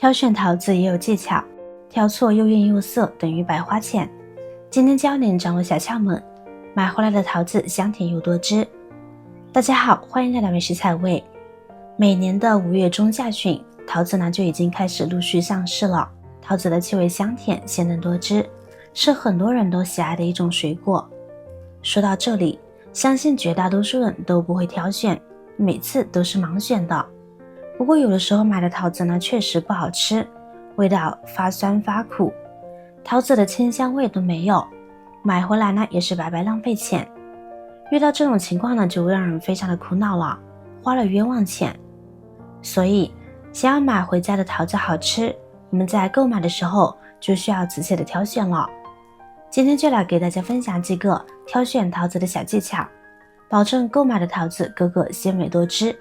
挑选桃子也有技巧，挑错又硬又涩等于白花钱。今天教您掌握小窍门，买回来的桃子香甜又多汁。大家好，欢迎来到美食采味。每年的5月中下旬，桃子呢就已经开始陆续上市了。桃子的气味香甜，鲜嫩多汁，是很多人都喜爱的一种水果。说到这里，相信绝大多数人都不会挑选，每次都是盲选的。不过有的时候买的桃子呢确实不好吃，味道发酸发苦，桃子的清香味都没有，买回来呢也是白白浪费钱。遇到这种情况呢就会让人非常的苦恼了，花了冤枉钱。所以想要买回家的桃子好吃，我们在购买的时候就需要仔细的挑选了。今天就来给大家分享几个挑选桃子的小技巧，保证购买的桃子个个鲜美多汁。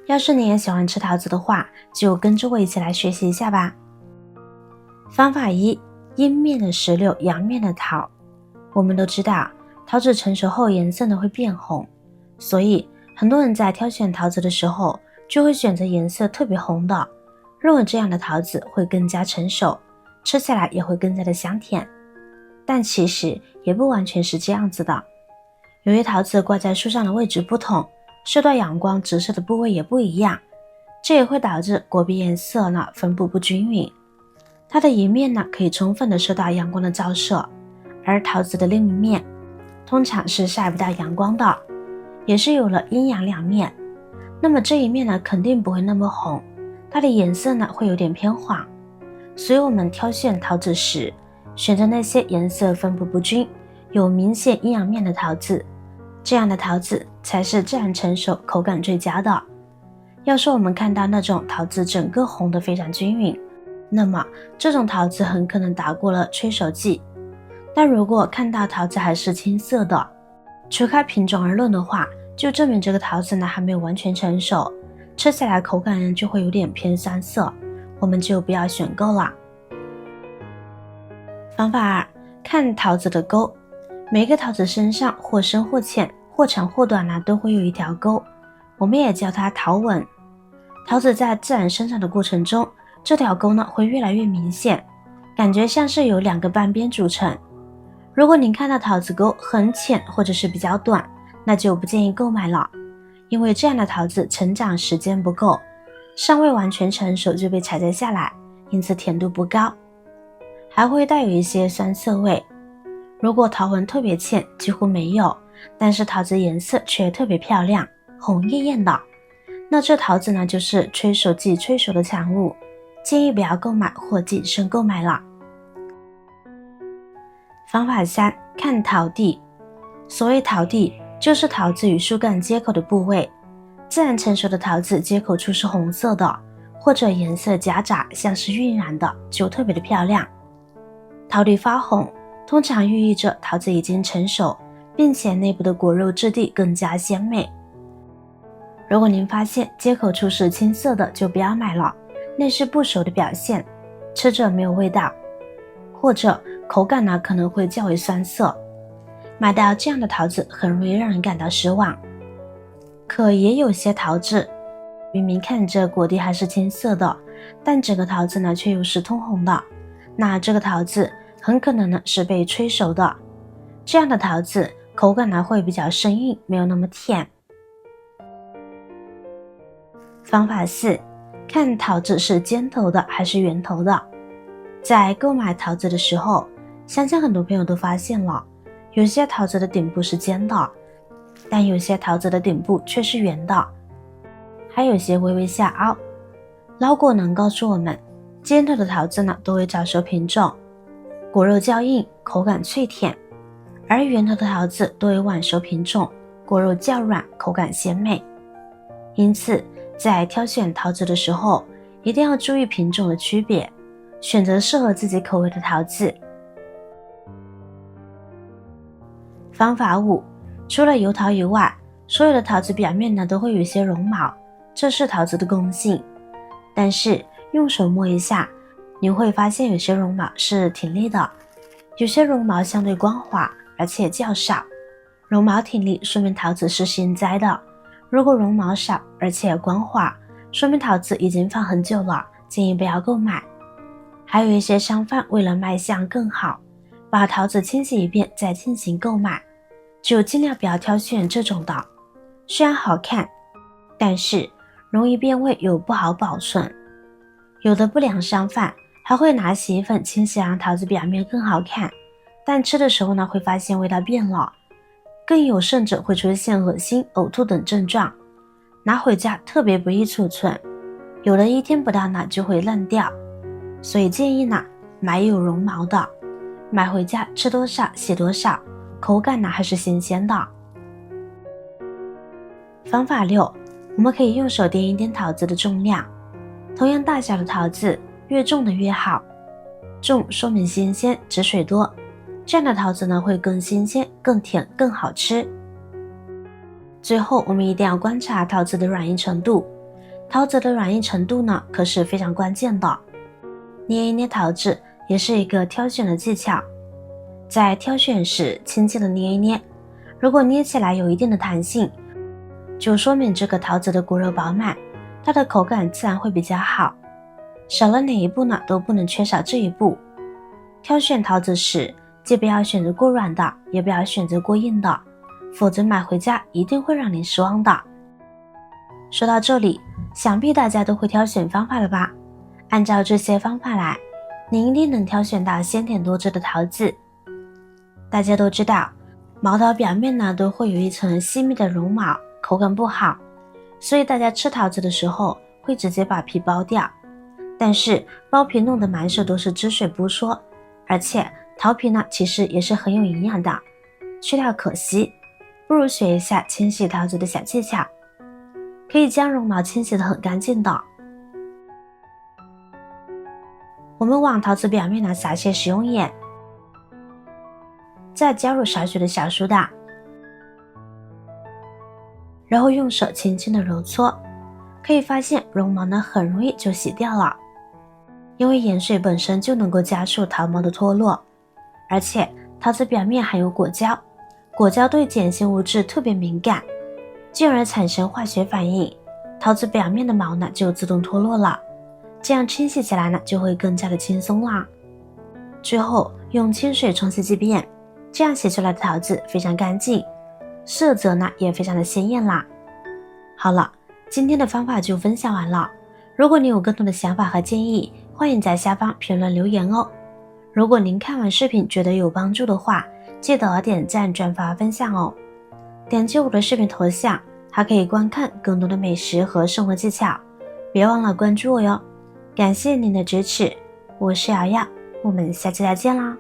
要是你也喜欢吃桃子的话，就跟着我一起来学习一下吧。方法1，阴面的石榴，阳面的桃。我们都知道，桃子成熟后颜色呢会变红，所以很多人在挑选桃子的时候就会选择颜色特别红的，认为这样的桃子会更加成熟，吃起来也会更加的香甜。但其实也不完全是这样子的，由于桃子挂在树上的位置不同，受到阳光直射的部位也不一样，这也会导致果皮颜色呢分布不均匀。它的一面呢可以充分的受到阳光的照射，而桃子的另一面通常是晒不到阳光的，也是有了阴阳两面。那么这一面呢肯定不会那么红，它的颜色呢会有点偏黄。所以我们挑选桃子时，选择那些颜色分布不均、有明显阴阳面的桃子，这样的桃子才是自然成熟、口感最佳的。要是我们看到那种桃子整个红得非常均匀，那么这种桃子很可能打过了催熟剂。但如果看到桃子还是青色的，除开品种而论的话，就证明这个桃子呢还没有完全成熟，吃起来口感就会有点偏酸涩，我们就不要选购了。方法2，看桃子的沟。每个桃子身上或深或浅，或长或短呢都会有一条沟，我们也叫它桃纹。桃子在自然生长的过程中，这条沟呢会越来越明显，感觉像是由2个半边组成。如果您看到桃子沟很浅或者是比较短，那就不建议购买了，因为这样的桃子成长时间不够，尚未完全成熟就被采摘下来，因此甜度不高，还会带有一些酸涩味。如果桃纹特别浅，几乎没有，但是桃子颜色却特别漂亮，红艳艳的，那这桃子呢就是催熟剂催熟的产物，建议不要购买或谨慎购买了。方法3，看桃蒂。所谓桃蒂，就是桃子与树干接口的部位。自然成熟的桃子接口处是红色的，或者颜色夹杂像是晕染的，就特别的漂亮。桃蒂发红，通常寓意着桃子已经成熟，并且内部的果肉质地更加鲜美。如果您发现接口处是青色的，就不要买了，那是不熟的表现，吃着没有味道，或者口感呢可能会较为酸涩。买到这样的桃子很容易让人感到失望。可也有些桃子明明看着果蒂还是青色的，但整个桃子呢却又是通红的，那这个桃子很可能呢是被催熟的，这样的桃子口感呢会比较生硬，没有那么甜。方法4，看桃子是尖头的还是圆头的。在购买桃子的时候，相信很多朋友都发现了，有些桃子的顶部是尖的，但有些桃子的顶部却是圆的，还有些微微下凹。老果能告诉我们，尖头的桃子呢都为早熟品种，果肉较硬，口感脆甜，而圆头的桃子多为晚熟品种，果肉较软，口感鲜美。因此在挑选桃子的时候，一定要注意品种的区别，选择适合自己口味的桃子。方法5，除了油桃以外，所有的桃子表面呢都会有一些绒毛，这是桃子的共性。但是用手摸一下，你会发现有些绒毛是挺利的，有些绒毛相对光滑，而且较少。绒毛挺利说明桃子是新摘的，如果绒毛少而且光滑，说明桃子已经放很久了，建议不要购买。还有一些商贩为了卖相更好，把桃子清洗一遍再进行购买，就尽量不要挑选这种的。虽然好看，但是容易变味又不好保存。有的不良商贩还会拿洗衣粉清洗让桃子表面更好看，但吃的时候呢会发现味道变了，更有甚者会出现恶心、呕吐等症状，拿回家特别不易储存，有的1天不到呢就会烂掉。所以建议呢买有绒毛的，买回家吃多少洗多少，口感呢还是新鲜的。方法6，我们可以用手掂一掂桃子的重量，同样大小的桃子越重的越好，重说明新鲜，汁水多，这样的桃子呢会更新鲜、更甜、更好吃。最后我们一定要观察桃子的软硬程度，桃子的软硬程度呢可是非常关键的。捏一捏桃子也是一个挑选的技巧，在挑选时轻轻的捏一捏，如果捏起来有一定的弹性，就说明这个桃子的果肉饱满，它的口感自然会比较好。少了哪一步呢都不能缺少这一步。挑选桃子时既不要选择过软的，也不要选择过硬的，否则买回家一定会让您失望的。说到这里，想必大家都会挑选方法了吧？按照这些方法来，您一定能挑选到鲜甜多汁的桃子。大家都知道，毛桃表面呢都会有一层细密的绒毛，口感不好，所以大家吃桃子的时候会直接把皮剥掉。但是剥皮弄得满手都是汁水不说，而且桃皮呢其实也是很有营养的，去掉可惜，不如学一下清洗桃子的小技巧，可以将绒毛清洗得很干净的。我们往桃子表面呢撒些食用盐，再加入少许的小苏打，然后用手轻轻的揉搓，可以发现绒毛呢很容易就洗掉了，因为盐水本身就能够加速桃毛的脱落，而且桃子表面含有果胶，果胶对碱性物质特别敏感，进而产生化学反应，桃子表面的毛呢就自动脱落了，这样清洗起来呢就会更加的轻松啦。最后用清水冲洗几遍，这样洗出来的桃子非常干净，色泽呢也非常的鲜艳啦。好了，今天的方法就分享完了，如果你有更多的想法和建议，欢迎在下方评论留言哦。如果您看完视频觉得有帮助的话，记得点赞、转发、分享哦。点击我的视频头像，还可以观看更多的美食和生活技巧，别忘了关注我哟。感谢您的支持，我是瑶瑶，我们下期再见啦。